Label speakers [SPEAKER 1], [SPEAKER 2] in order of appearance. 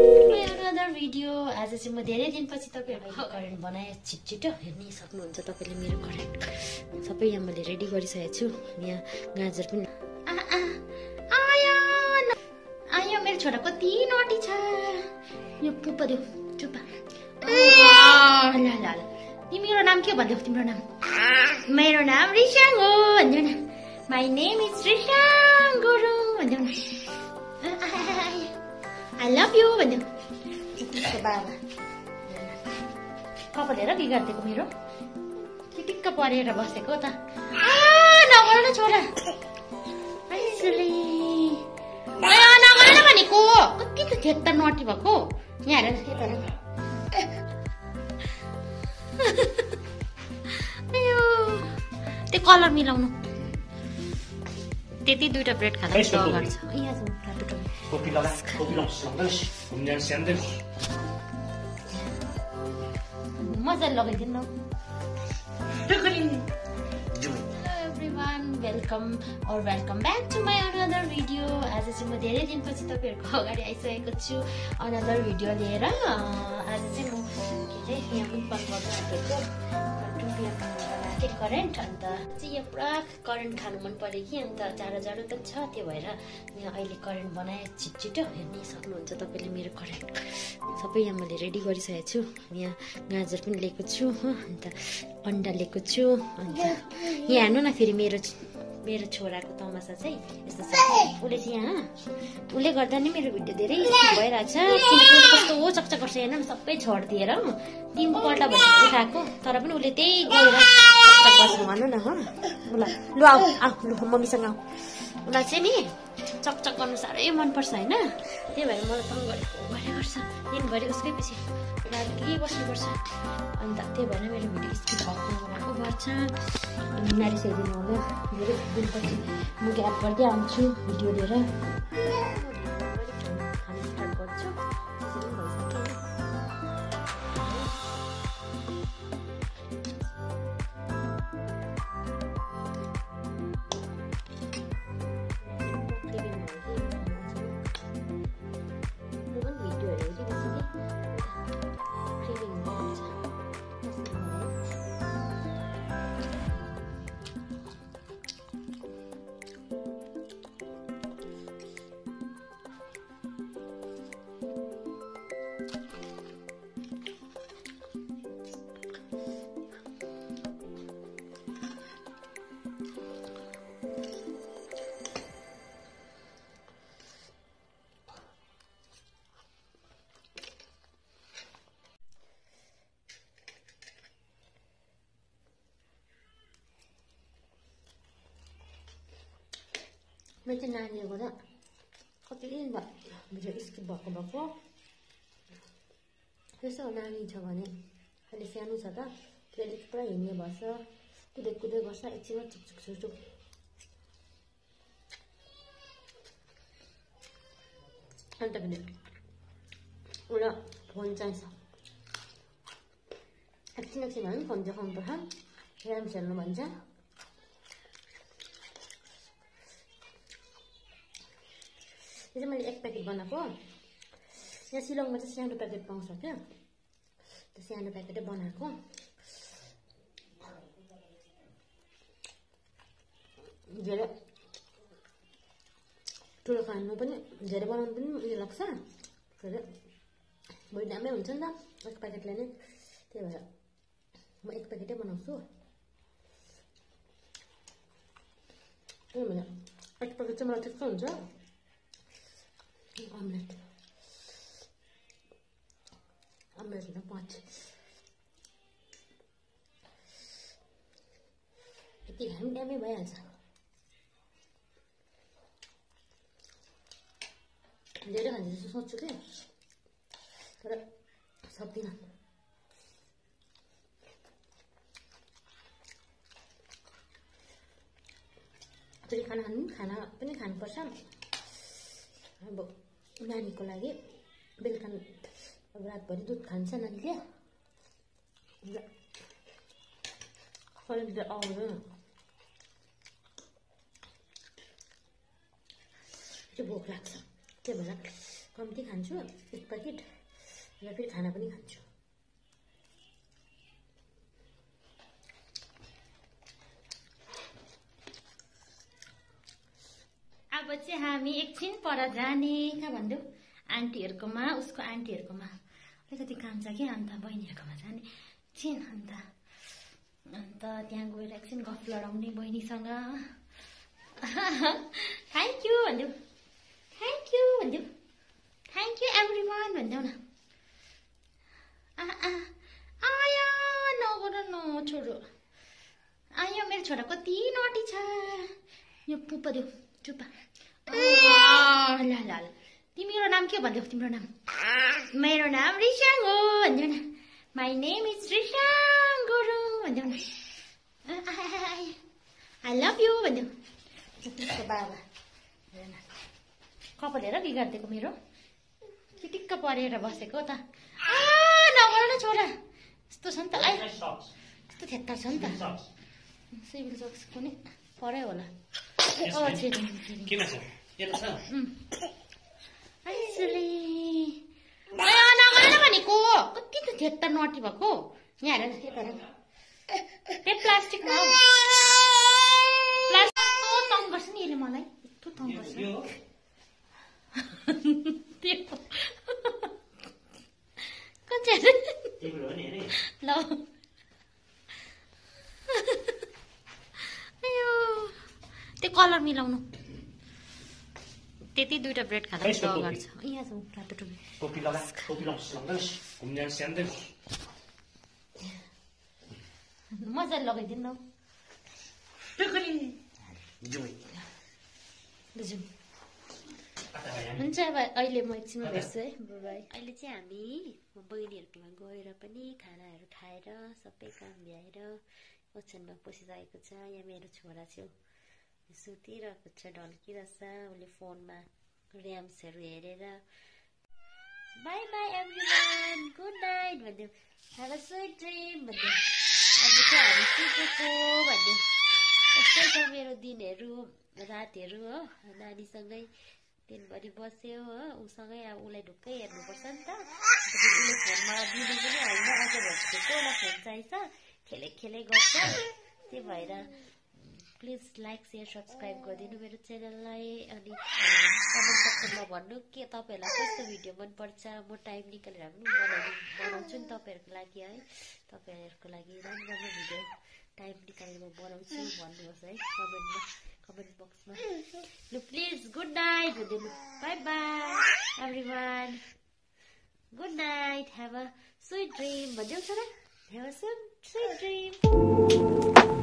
[SPEAKER 1] Another video. आज चाहिँ म धेरै दिनपछि तपाईँहरूको करेन्ट बनाएँ छिटो हेर्नै सक्नुहुन्छ तपाईँले मेरो करेन्ट सबै यहाँ मैले रेडी गरिसकेको छु। यहाँ गाजर पनि आयो मेरो छोरा कति नटी छ। यो पुप्पा देऊ चुप्पा। तिम्रो नाम के भन्देऊ? तिम्रो नाम? मेरो नाम रिसाङ हो भन्देऊ न। My name is Risang Gurung भन्देऊ न। I love you भन्देऊ। बाबा कपाल हेर के गरिदिएको मेरो टिक्क परेर बसेको त। नगर न छोरा नगर भनेको कति त थेत्ता नटी भएको। यहाँ हेर के तर त्यो कलर मिलाउनु त्यति दुईटा ब्रेड खाँदा गर्छ। यहाँ मजाले लगाइदिनु। Everyone welcome back to my another video. आज चाहिँ म धेरै दिनपछि तपाईँहरूको अगाडि आइसकेको छु अनदर भिडियो लिएर। आज चाहिँ म के अरे यहाँ पनि पक गर्छु करेन्ट। अन्त चाहिँ यहाँ पुरा करेन्ट खानु मन पर्यो कि अन्त जाडो पनि छ। त्यो भएर यहाँ अहिले करेन्ट बनाएँ छिटो हेर्नै सक्नुहुन्छ तपाईँले मेरो करेन्ट सबै यहाँ मैले रेडी गरिसकेको छु। यहाँ गाजर पनि लिएको छु हो, अन्त अन्डा लिएको छु। अन्त यहाँ हेर्नु न फेरि मेरो छोराको तमासा चाहिँ यस्तो छ। उसले चाहिँ यहाँ उसले गर्दा नि मेरो भिडियो धेरै भइरहेको छ किनकि कस्तो हो चकचक गर्छ। हेर्नु न सबै छोडिदिएर 3 पल्ट उठाएको तर पनि उसले त्यही गएर गर्छ। भन्नु न हो ल आऊ लु मम्मीसँग आऊ। उसलाई चाहिँ नि चकचक गर्नु साह्रै मनपर्छ होइन। त्यही भएर मलाई तङ गरेको गर्छ दिनभरि उसकै पछि लागि बस्नुपर्छ। अन्त त्यही भएर मेरो भिडियो स्किप भएको गर्छ। नारिसाइदिनु होला धेरै दिनपछि म ग्याप गर्दै आउँछु भिडियो लिएर। खाना स्टार्ट गर्छु। मैले चाहिँ नानीहरूको त कति दिन भयो भिडियो स्किप भएको त्यसो नानी छ भने अहिले सानो छ त त्यसले पुरा हिँड्ने भएछ कुदै गर्छ एकछिनमा चुकचुक अन्त पनि उसलाई फोन चाहिन्छ। एकछिन भए पनि फोन देखाउनु पर्छ। ऱ्याम्स हेर्नु भन्छ। यो चाहिँ मैले 1 प्याकेट बनाएको। यहाँ शिलङमा चाहिँ सानो प्याकेट पाउँछ क्या, त्यो सानो प्याकेटै बनाएको। धेरै ठुलो खानु पनि धेरै बनाउनु पनि उयो लाग्छ। फेरि भोलि दामै हुन्छ नि त 1 प्याकेटले नै। त्यही भएर म 1 प्याकेटै बनाउँछु। त्यही भएर 1 प्याकेट चाहिँ मलाई ठिक्क हुन्छ। अमलेट होइन 5 यति खानु ड्यामै भइहाल्छ। धेरै खान्छ जस्तो सोच्छु कि तर सक्दिनँ। फेरि खाना पनि खानुपर्छ। अब नानीको लागि बेलुका अब रातभरि दुध खान्छ नानीले। कलेज आउँदैन भोक लाग्छ त्यही भएर कम्ती खान्छु एक प्याकेट र फेरि खाना पनि खान्छु। अब चाहिँ हामी एकछिन पर जाने कहाँ भन्देऊ आन्टीहरूकोमा उसको आन्टीहरूकोमा अलिकति काम छ कि अन्त बहिनीहरूकोमा जाने एकछिन अन्त त्यहाँ गएर एकछिन गफ लडाउने बहिनीसँग। थ्याङ्क यू भन्देऊ थ्याङ्क यू भन्देऊ थ्याङ्क यू एभ्रिवान भन्देऊ न। आयो नगर न छोरो आयो मेरो छोरा कति नटी छ यो पुप्पा देऊ चुप्पा। ल तिम्रो नाम के भन्देऊ तिम्रो नाम? मेरो नाम रिसाङ हो भन्देऊ न। My name is Risang Gurung भन्देऊ न। आई लभ यु भन्देऊ। त्यसको बाबा हेर्न कपाल हेर बिगारिदिएको मेरो चिटिक्क परेर बसेको त। नगर न छोरा यस्तो छ नि त यस्तो थेत्तर छ नि त। सिभिल सक्स पनि पऱ्यो होला। नगर भनेको कति त थेत्तर नटी भएको यहाँ हेर यता त्यही प्लास्टिकमा तङ गर्छ नि यसले मलाई यस्तो तङ गर्छ। ल त्यो कलर मिलाउनु त्यति दुईटा ब्रेड खाँदा गर्छ। यहाँ छ रातो टोपी मजाले लगाइदिनु न। हुन्छ अब अहिले म एकछिनमा भेट्छु है बाई। अहिले चाहिँ हामी बहिनीहरूकोमा गएर पनि खानाहरू खाएर सबै काम भ्याएर ओछ्यानमा पसिसकेको छ। यहाँ मेरो छोरा छेउ सुतिरहेको छ ढल्किरहेछ उसले फोनमा ऱ्याम्सहरू हेरेर। Bye bye everyone good night भनिदिउँ हेभ अ स्विट ड्रिम भनिदिउँ। अब चाहिँ हामी सुतेको भनिदिउँ। यस्तै छ मेरो दिनहरू रातहरू हो नानीसँगै दिनभरि बस्यो हो उसँगै। अब उसलाई ढुक्कै हेर्नुपर्छ नि त। उसले फोनमा दिनु पनि होइन अझ भन्छ उसलाई फोन चाहिन्छ खेलै गर्छ। त्यही भएर प्लिज लाइक सेयर सब्सक्राइब गरिदिनु मेरो च्यानललाई। अनि कमेन्ट सेक्सनमा भन्नु के तपाईँहरूलाई कस्तो भिडियो मनपर्छ। म टाइम निकालेर पनि बनाउँछु नि तपाईँहरूको लागि है। तपाईँहरूको लागि राम्रो भिडियो टाइम निकालेर म बनाउँछु भन्नुहोस् है कमेन्ट बक्समा। लु प्लिज गुड नाइट भनिदिनु। By bye everyone good night have a sweet dream भनिदेऊ छोरा। Have a sweet dream.